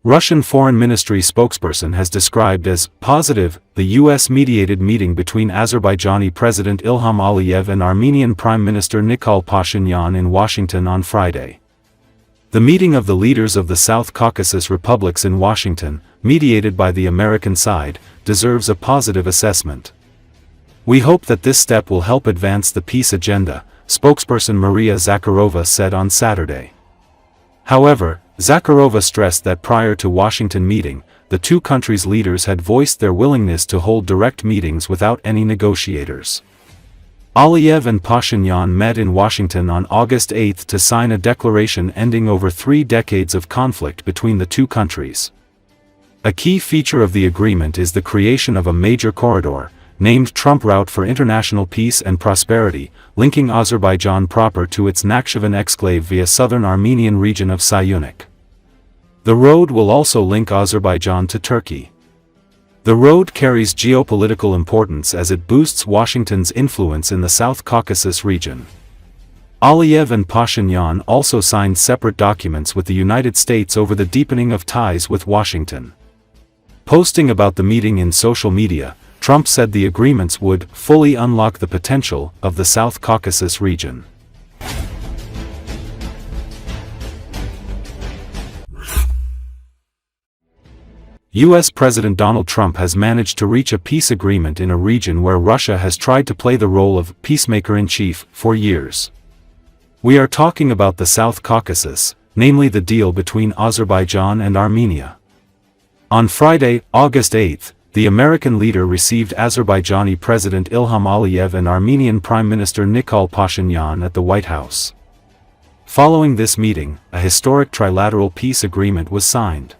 Russian Foreign Ministry spokesperson has described as positive the U.S.-mediated meeting between Azerbaijani President Ilham Aliyev and Armenian Prime Minister Nikol Pashinyan in Washington on Friday. The meeting of the leaders of the South Caucasus republics in Washington, mediated by the American side, deserves a positive assessment. We hope that this step will help advance the peace agenda, spokesperson Maria Zakharova said on Saturday. However, Zakharova stressed that prior to Washington meeting, the two countries' leaders had voiced their willingness to hold direct meetings without any negotiators. Aliyev and Pashinyan met in Washington on August 8 to sign a declaration ending over 3 decades of conflict between the two countries. A key feature of the agreement is the creation of a major corridor, named Trump Route for International Peace and Prosperity, linking Azerbaijan proper to its Nakhchivan exclave via southern Armenian region of Sayunik. The road will also link Azerbaijan to Turkey. The road carries geopolitical importance as it boosts Washington's influence in the South Caucasus region. Aliyev and Pashinyan also signed separate documents with the United States over the deepening of ties with Washington. Posting about the meeting in social media, Trump said the agreements would fully unlock the potential of the South Caucasus region. U.S. President Donald Trump has managed to reach a peace agreement in a region where Russia has tried to play the role of peacemaker-in-chief for years. We are talking about the South Caucasus, namely the deal between Azerbaijan and Armenia. On Friday, August 8, the American leader received Azerbaijani President Ilham Aliyev and Armenian Prime Minister Nikol Pashinyan at the White House. Following this meeting, a historic trilateral peace agreement was signed.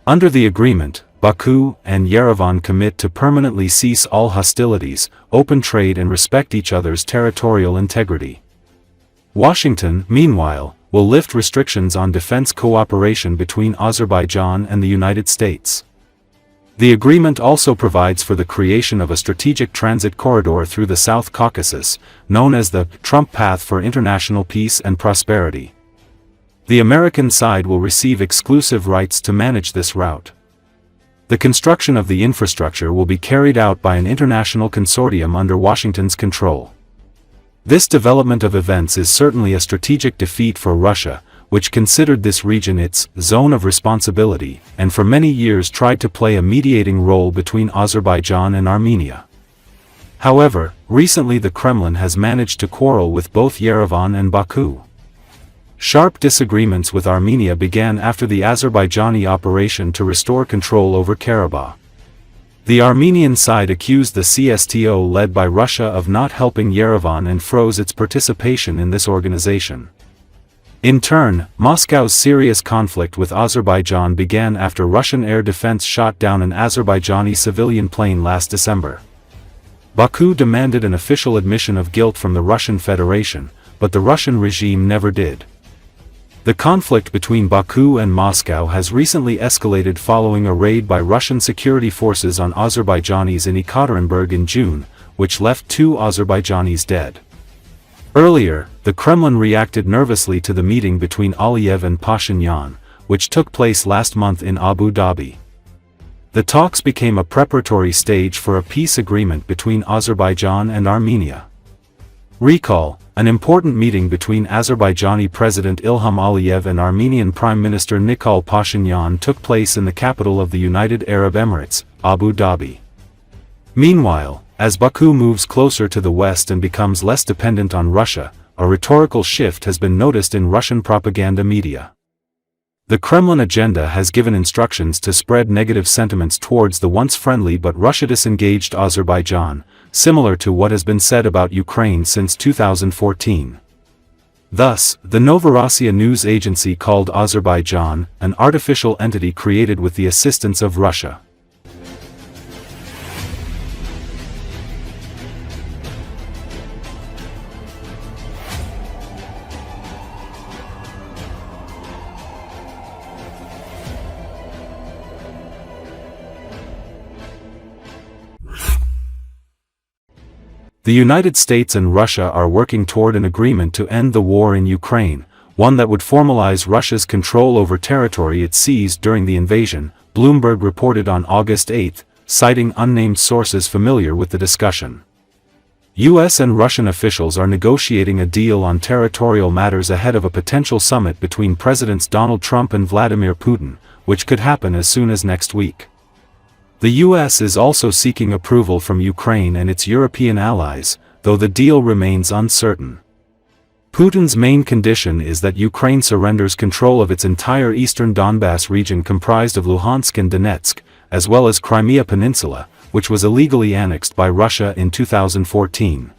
Under the agreement, Baku and Yerevan commit to permanently cease all hostilities, open trade and respect each other's territorial integrity. Washington, meanwhile, will lift restrictions on defense cooperation between Azerbaijan and the United States. The agreement also provides for the creation of a strategic transit corridor through the South Caucasus, known as the Trump Path for International Peace and Prosperity. The American side will receive exclusive rights to manage this route. The construction of the infrastructure will be carried out by an international consortium under Washington's control. This development of events is certainly a strategic defeat for Russia, which considered this region its zone of responsibility, and for many years tried to play a mediating role between Azerbaijan and Armenia. However, recently the Kremlin has managed to quarrel with both Yerevan and Baku. Sharp disagreements with Armenia began after the Azerbaijani operation to restore control over Karabakh. The Armenian side accused the CSTO led by Russia of not helping Yerevan and froze its participation in this organization. In turn, Moscow's serious conflict with Azerbaijan began after Russian air defense shot down an Azerbaijani civilian plane last December. Baku demanded an official admission of guilt from the Russian Federation, but the Russian regime never did. The conflict between Baku and Moscow has recently escalated following a raid by Russian security forces on Azerbaijanis in Ekaterinburg in June, which left 2 Azerbaijanis dead. Earlier, the Kremlin reacted nervously to the meeting between Aliyev and Pashinyan, which took place last month in Abu Dhabi. The talks became a preparatory stage for a peace agreement between Azerbaijan and Armenia. Recall, an important meeting between Azerbaijani President Ilham Aliyev and Armenian Prime Minister Nikol Pashinyan took place in the capital of the United Arab Emirates, Abu Dhabi. Meanwhile, as Baku moves closer to the West and becomes less dependent on Russia, a rhetorical shift has been noticed in Russian propaganda media. The Kremlin agenda has given instructions to spread negative sentiments towards the once friendly but Russia-disengaged Azerbaijan, similar to what has been said about Ukraine since 2014. Thus, the Novorossiya news agency called Azerbaijan an artificial entity created with the assistance of Russia. The United States and Russia are working toward an agreement to end the war in Ukraine, one that would formalize Russia's control over territory it seized during the invasion, Bloomberg reported on August 8, citing unnamed sources familiar with the discussion. US and Russian officials are negotiating a deal on territorial matters ahead of a potential summit between Presidents Donald Trump and Vladimir Putin, which could happen as soon as next week. The US is also seeking approval from Ukraine and its European allies, though the deal remains uncertain. Putin's main condition is that Ukraine surrenders control of its entire eastern Donbass region comprised of Luhansk and Donetsk, as well as Crimea Peninsula, which was illegally annexed by Russia in 2014.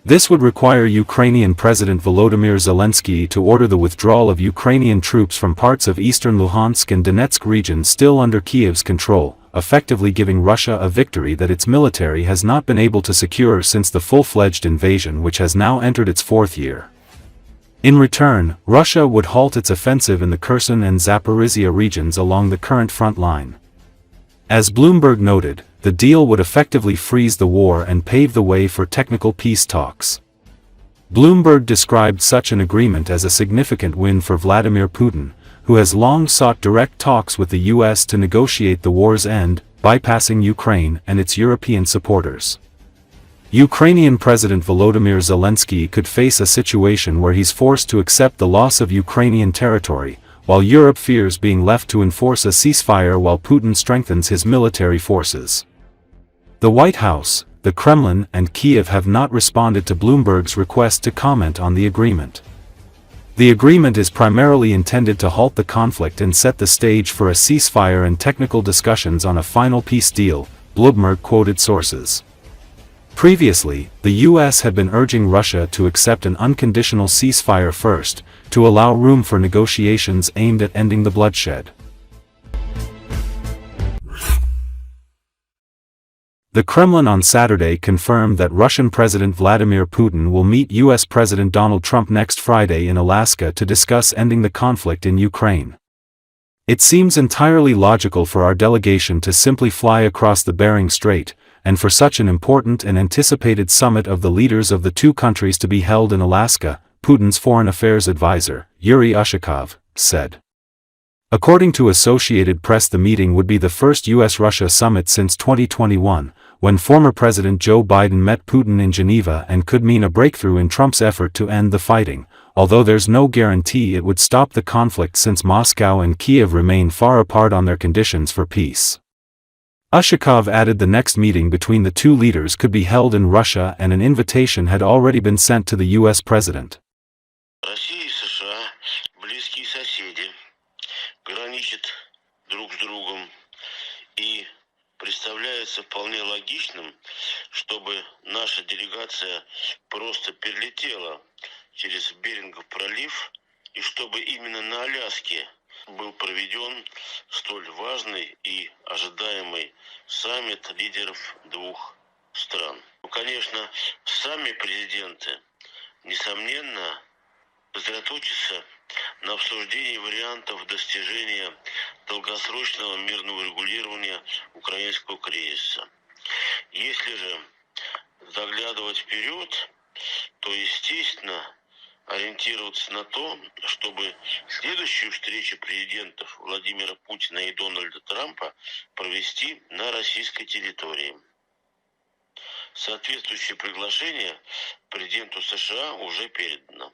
This would require Ukrainian President Volodymyr Zelensky to order the withdrawal of Ukrainian troops from parts of eastern Luhansk and Donetsk regions still under Kiev's control, effectively giving Russia a victory that its military has not been able to secure since the full-fledged invasion, which has now entered its fourth year. In return, Russia would halt its offensive in the Kherson and Zaporizhia regions along the current front line. As Bloomberg noted, the deal would effectively freeze the war and pave the way for technical peace talks. Bloomberg described such an agreement as a significant win for Vladimir Putin, who has long sought direct talks with the US to negotiate the war's end, bypassing Ukraine and its European supporters. Ukrainian President Volodymyr Zelensky could face a situation where he's forced to accept the loss of Ukrainian territory, while Europe fears being left to enforce a ceasefire while Putin strengthens his military forces. The White House, the Kremlin, and Kiev have not responded to Bloomberg's request to comment on the agreement. The agreement is primarily intended to halt the conflict and set the stage for a ceasefire and technical discussions on a final peace deal, Bloomberg quoted sources. Previously, the US had been urging Russia to accept an unconditional ceasefire first, to allow room for negotiations aimed at ending the bloodshed. The Kremlin on Saturday confirmed that Russian President Vladimir Putin will meet US President Donald Trump next Friday in Alaska to discuss ending the conflict in Ukraine. It seems entirely logical for our delegation to simply fly across the Bering Strait, and for such an important and anticipated summit of the leaders of the two countries to be held in Alaska, Putin's foreign affairs advisor, Yuri Ushakov, said. According to Associated Press, the meeting would be the first US-Russia summit since 2021, when former President Joe Biden met Putin in Geneva, and could mean a breakthrough in Trump's effort to end the fighting, although there's no guarantee it would stop the conflict since Moscow and Kiev remain far apart on their conditions for peace. Ushakov added the next meeting between the two leaders could be held in Russia, and an invitation had already been sent to the US president. Россия и США близкие соседи, граничат друг с другом, и представляется вполне логичным, чтобы наша делегация просто перелетела через Берингов пролив, и чтобы именно на Аляске был проведен столь важный и ожидаемый саммит лидеров двух стран. Конечно, сами президенты, несомненно, сосредоточиться на обсуждении вариантов достижения долгосрочного мирного регулирования украинского кризиса. Если же заглядывать вперед, то, естественно, ориентироваться на то, чтобы следующую встречу президентов Владимира Путина и Дональда Трампа провести на российской территории. Соответствующее приглашение президенту США уже передано.